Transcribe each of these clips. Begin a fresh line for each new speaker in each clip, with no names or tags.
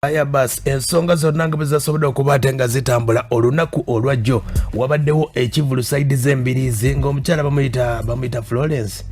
aya bas ensonga zonna nga bwe zasobodde okuba ate nga zitambula olunaku olwajjo wabaddewo ekivulu saidi z'embirizi ng'omukyala bamuyita Florence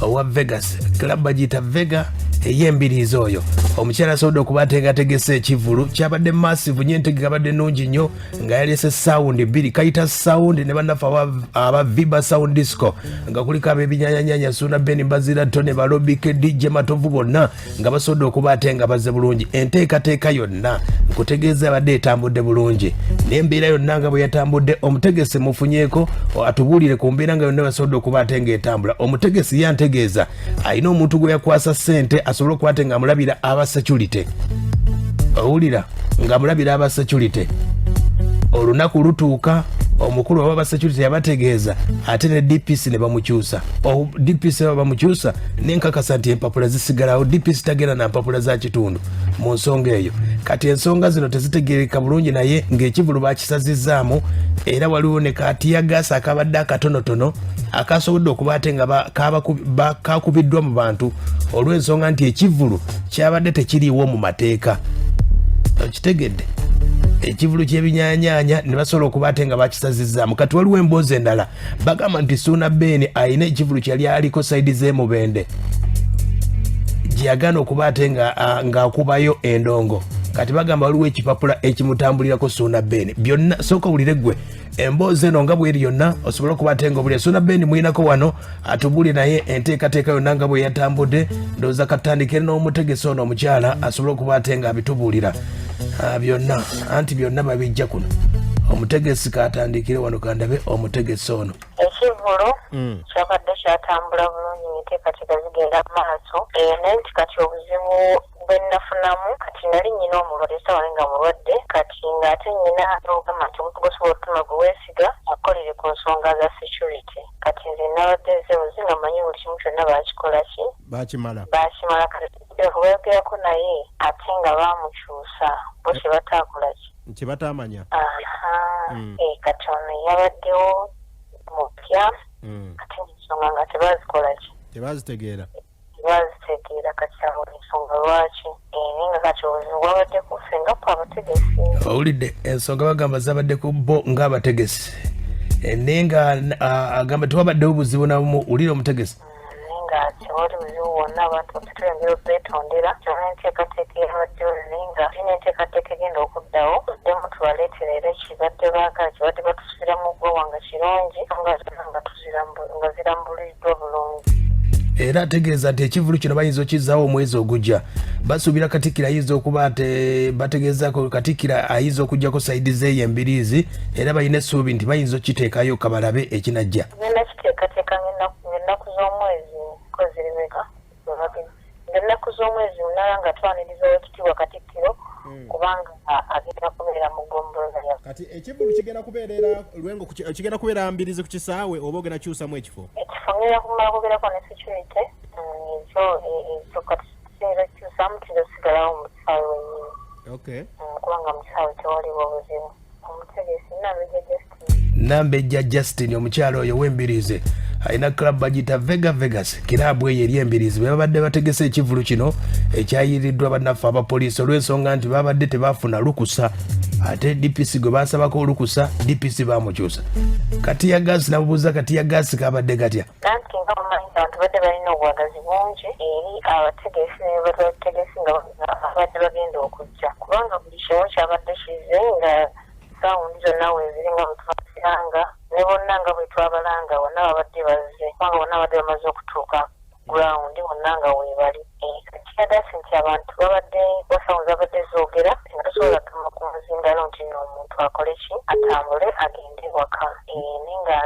owa Vegas club bagiyita Vega eYembirizi oyo omukyala asobodde okuba ate nga ategese ekivulu kyabadde massive nnyo entegeka abadde nnungi nnyo nga yalese sound bbiri kayita sound ne bannaffe aba Viba sound disco nga kuliko ab'ebinyanyanyanya Suuna Ben Mbaziira Tonny balobike DJ Matovu bonna nga basobodde okuba ate nga bazze bulungi enteekateeka yonna nkutegeeza abadde etambudde bulungi n'embeera yonna nga bwe yatambudde Omutegesi mufunyeeko atubuulire ku mbeera nga yonna basobodde okuba ate nga etambula Omutegesi yantegeeza alina omuntu gwe yakwasa ssente asobole okuba ate nga amulabira aba security owulira nga amulabira aba security olunaku lutuuka omukulu waba security yabategeeza ate ne DPC ne bamukyusa DPC bamukyusa nenkakasa nti empapula zisigalawo DPC tagenda na mpapula za kitundu mu nsonga eyo kati ensonga zino tezitegeereka bulungi naye ng'ekivulu bakisazizaamu era waliwo ne katiyagasa akabadde akatonotono akasobodde okuba ate nga kakubiddwa mu bantu olw'ensonga nti ekivulu kyabadde tekiriiwo mu mateeka okitegedde ekivulu ky'ebinyanyanya ne basobola okuba ate nga bakisazizaamu kati waliwo emboozi endala bagamba nti Suuna Ben alina ekivulu kyali aliko saidi z'emubende gyeyagaana okuba ate ng'akubayo endongo kati bagamba waliwo ekipapula ekimutambulirako Suuna Ben byonna sooka wulire ggwe emboozi eno nga bweri yonna osobola okuba ate nga obulira Suuna Ben muyinako wano atubulire naye enteekateeka yonna nga bwe yatambudde ndowooza katandikire n'Omutegesi ono omukyala asobole okuba ate nga abitubuulira byonna anti byonna babijja kuno Omutegesi katandikire wano kandabe Omutegesi ono
ekivulu kyabadde kyatambula bulungi enteekateeka zigenda maaso naye nti kati obuzibu bwe nafunamu kati nali nnyina omulwadde sawa nga mulwadde kati ng'ate nnyina ogamba nti omuntu gosobola otuma gwe weesiga akolere ku nsonga za security kati nze nabadde nzeozi nga manyi buli kimu kyonna baakikola ki
baakimala
kati okubeyogerako naye ate nga baamukyusa bo kye bataakola ki
kye bataamanya
kati ono yabaddewo mupya ate ensonga nga tebazikola ki
tebazitegeera
kati abo ensonga lwaki nga kati obuzibu bwabadde kusenga ku Abategesi
owulidde ensonga bagamba zabadde ku bo ng'Abategesi naye nga agamba tewabaddewo buzibu nabumu wulira Omutegesi
nga tewali buzibu bwonna abantu batulengera okwetondera kyona enteekateeka eyabaddewo naye nga ina enteekateeka egenda okuddawo ddemu tubaleetera era kibadde baagala kibadde batusibira mu ggwawanga kirungi nga zonna nga zirambuliddwa bulungi
era ategeeza nti ekivulu kino bayinza okizaawo omwezi ogujja basuubira Katikkiro ayinza okuba bategeezaako Katikkiro ayinza okugjako saidi z'eYembirizi era balina essuubi nti bayinza okiteekayo kabalabe ekinajja
ngenda kiteekateeka ng'ennaku z'omwezi kozirimeka ng'ennaku z'omwezi munala nga twaniriza Oweekitiibwa Katikkiro kubanga agenda kubeera mu ggombolola ya
kati ekivulu kigenda kubeerera lwengo kigenda kubeera Mbirizi ku kisaawe oba ogenda kyusamu ekifo
ngenda kumala kubeerako ne security ezo kati sinza kyusamu kizosigalawo mu kisaawe wennyini kubanga mu kisaawe tewaliwo obuzibu Omutegesi Nambejja
Justin omukyalo oyo w'Embirizi alina club bagita Vegas kirabu eyo eri Embirizi bwe babadde bategese ekivulu kino ekyayiriddwa bannaffe abapoliisi olw'ensonga nti babadde tebaafuna lukusa ate DPC gwe baasabako olukusa DPC baamukyusa katiyagasi nabubuuza katiyagasi kabadde katya
anti nga bamanyi abantu badde balina obwagazi bungi eri Abategesi nebategesi nga babadde bagenda okujja kubanga buli kimu kyabadde kize nga sawundi zonna weziringa bwetwaziranga ne bonna nga bwe twabalanga bonna babadde bazze kubanga bonna babadde bamaze okutuuka ground bonna nga weebali kiyagasi nti abantu babadde basawundi babadde zoogera nga tasobola tuma ku muzindalo nti n'omuntu akole ki atambule agende waka naye nga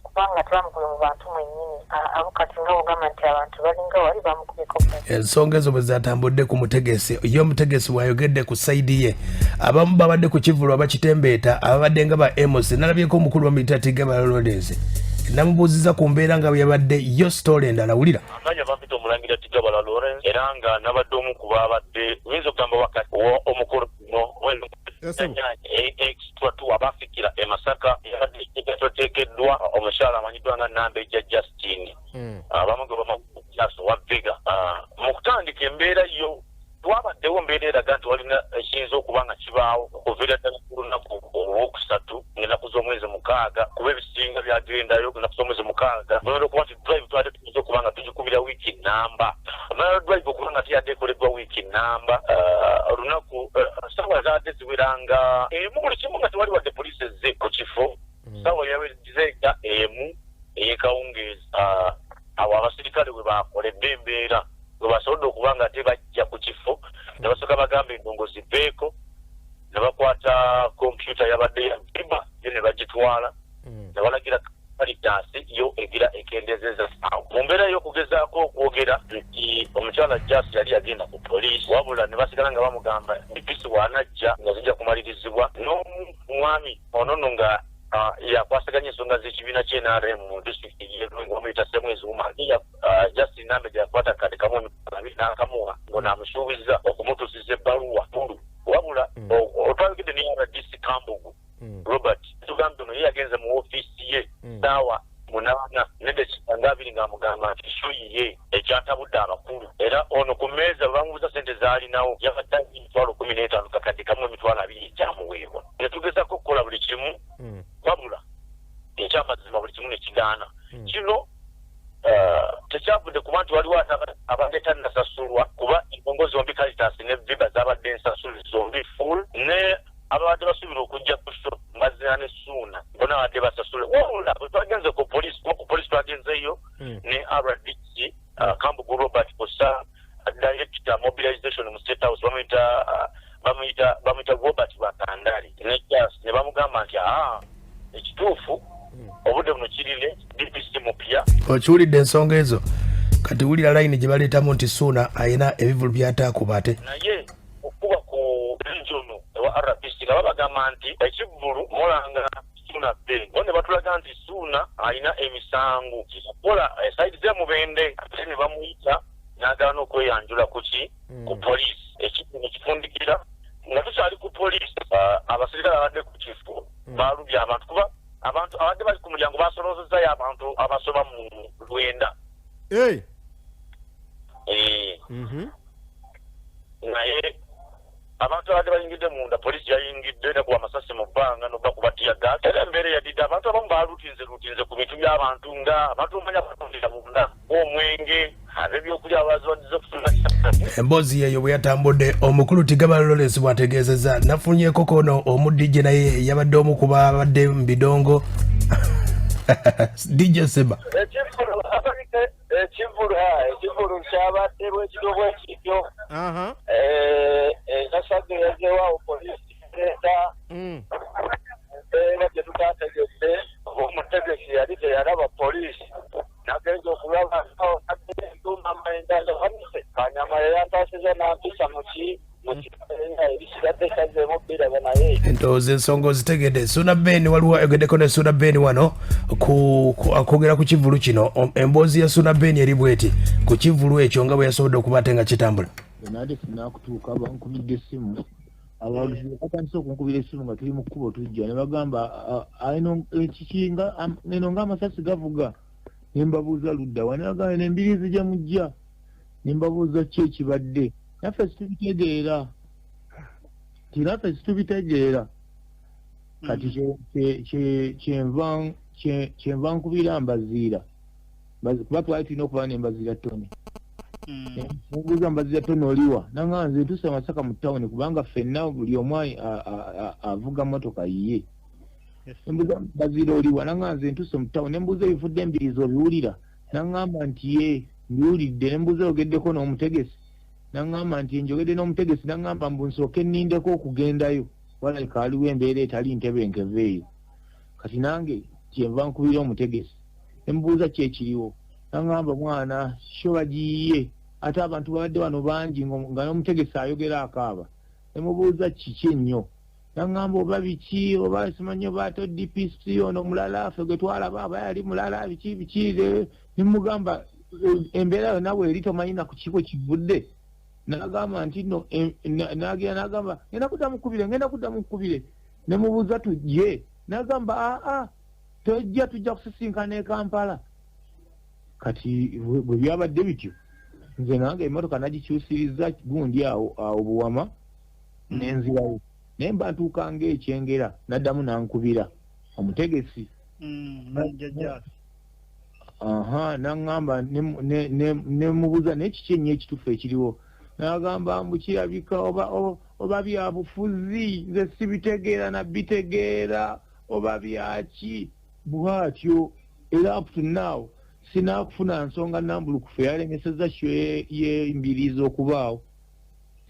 kubanga tebamukube mu bantu mwennyini abo kati nga bugamba nti abantu balinga wali bamukubeko
ensonga ezo bwe zatambudde ku Mutegesi ye Omutegesi bw'ayogedde ku sayidi ye abamu babadde ku kivulu abakitembeeta ababadde nga ba Amos nalabyeko omukulu wa military Tiga Balalodense namubuuziza ku mbeera nga bwe yabadde yo story endala wulira
amanya bampita omulangira Tiga Balalodense era nga nabadde omu ku babadde oyinza okugamba wakati omukulu no extra tu abafikira e Masaka yabadde ekiteekeddwa omukyala amanyiddwa nga Nambejja Justin abamu ge bamakujaso wa Vega mu kutandika embeera yo twabaddewo mbeera eraga nti walina ekiyinza okuba nga kibaawo okuviira ddala ku lunaku olwokusatu ng'ennaku z'omwezi mukaaga kuba ebisinga byagendayo ennaku z'omwezi mukaaga noera okuba nti drive twali tuyinza okuba nga tugikubira wiiki namba omala drive okuba nga teyadde ekoleddwa wiiki namba olunaku saawa zaadde ziweranga emu buli kimu nga tewali wadde poliisi ezze ku kifo saawa yawezeega emu ey'ekawungeezi awo abasirikale we bakoledde embeera we basobodde okuba nga tebajja ku kifo ne basooka bagamba endongo ziveeko ne bakwata kompyuta yabadde yabiba yo ne bagitwala ne balagira kalitansi yo egira ekendezeza awo mu mbeera y'okugezaako okwogera nti omukyala jasi yali yagenda ku poliisi wabula ne basigala nga bamugamba dipisi bw'anajja nga zijja kumalirizibwa n'omwami onono nga yakwasaganya ensonga z'ekibiina ky'NRM mu disitulikiti y'emuyita Semwezi Umaliya Justin Nambe yakwata kade kamu emitwalo n'akamuwa ng'onaamusuubiza okumutuusiza ebbaluwa nkulu wabula otwalugidde ne RDC Kambugu Robert tugambye ono ye yagenze mu ofiisi ye ssaawa 8 n'eddakiika 2 ng'amugamba nti shuyiye ekyatabudde abakulu era ono ku mmeeza bamubuuza ssente z'alinawo yabadde emitwalo 15 kakadde kamu emitwalo 2 ekyamuweebwa ne tugezaako okukola buli kimu wabula ekyamazima buli kimu ne kigaana kino tekyavudde kuba nti waliwo abadde tannasasulwa kuba endongo zombi Caritas ne viba zabadde ensasule zombi full ne ababadde basuubira okujja ku Mbaziira ne Suuna bona abadde basasule wabula bwe twagenze ku poliisi twagenzeyo ne RDC Kambugu Robert Kosa director mobilization mu State House bamuyita Robert Bakandali ne bamugamba nti ekituufu obudde buno kirire DPC mupya
okiwulidde ensonga ezo kati wulira layini gye baleetamu nti Suuna ayina ebivulu by'ataakuba ate
naye okuba ku region ewa RPC nga babagamba nti ekivulu mulanga Suuna Ben bo ne batulaga nti Suuna ayina emisango kisakola esazizamu bende ate ne bamuyita n'agaana okweyanjula kuki ku poliisi ekifu ne kifundikira nga tukyali ku poliisi abasirikale abadde ku kifo baalubya abantu kuba abantu abadde bali ku mulyango basolozezzayo abantu abasoba mu 9 naye abantu abadde bayingidde munda poliisi yayingidde ne kuba amasasi mu bbanga n'obba kubatiya gaasi era embeera eyadidde abantu abamu baalutinze ku bintu by'abantu nga abantu bamanya batundira munda omwenge ab'ebyokulya abazwaddiza okufuna
emboozi yeeyo bwe yatambudde omukulu Tigaba Lawrence bw'ategeezezza nafunyeeko kono omudijje naye yabadde omu ku babadde mu bidongo DJ Seba
ekivulu kyabadde bwekityo bwekityo nasage yazeewawo poliisi ereeta embeera gye tutategedde Omutegesi yali teyalaba poliisi nagenza okulaba entuma mayindaza vanise kanyama yeyantaasiza nampisa muki ebisigadde sazeemu biraba naye
entoozi ensonga ozitegedde Suuna Ben waliwo ayogeddeko ne Suuna Ben wano akwogera ku kivulu kino emboozi ya Suuna Ben eri bweti ku kivulu ekyo nga bwe yasobodde okuba ate nga kitambula
nade finakutuuka bankubidde essimu abawagizi batandise okunkubira essimu nga tuli mu kkubo tujja ne bagamba ekikinga neno ng'amasasi gavuga ne mbabuuza ludda wa ne bagamba n'embirizi gye mujja ne mbabuuza ki ekibadde naffe situbitegeera kati kyenva nkubira Mbaziira kuba twali tulina okuba ne Mbaziira Tonny mubuuza Mbaziira Tonny oliwa nanga nze ntuuse Masaka mu tawuni kubanga ffenna buli omu avuga motoka yiye nembuuza Mbaziira oliwa nanga nze ntuuse mu tawuni nembuuza ebivudde embirizi obiwulira nangamba nti ye mbiwulidde nembuuza ogeddeko n'Omutegesi nangamba nti njogedde n'Omutegesi nangamba mbu nsooke nnindeko okugendayo walabika aliwo embeera etali ntebenkevu eyo kati nange kyenva nkubira Omutegesi nembuuza kyekiriwo nangamba mwana sho bagiyiye ate abantu babadde wano bangi nga n'Omutegesi ayogera akaaba nemubuuza kiki ennyo nangamba oba biki oba simanyi oba to DPC ono mulala ffe gwe twalaba aba yali mulala biki nemugamba embeera yonna bweri tomanyina ku kiko kivudde nagamba nti no nagamba ngenda kudda mukubire nemubuuza tujje nagamba tujja kusisinkana e Kampala kati bwe byabadde bityo nze nange emmotoka nagikyusiriza gundi awo buwama nenzirayo naye mba ntuukanga ekyengera naddamu nankubira Omutegesi naŋŋamba nemubuuza naye kiki ennyo ekitufu ekiriwo n'agamba mbu kirabika oba byabufuzi nze sibitegeera nabitegeera oba byaki bwatyo era up to now sinakufuna nsonga nambulukufu yalemeseza kyo eMbirizi okubaawo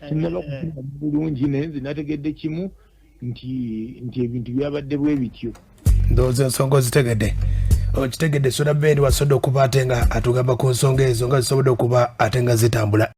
sinaba kufuna bulungi naye nze nategedde kimu nti ebintu byabadde bwe bityo
ndowooza ensonga ozitegedde okitegedde Suuna Ben wasobodde okuba ate nga atugamba ku nsonga ezo nga zisobodde okuba ate nga zitambula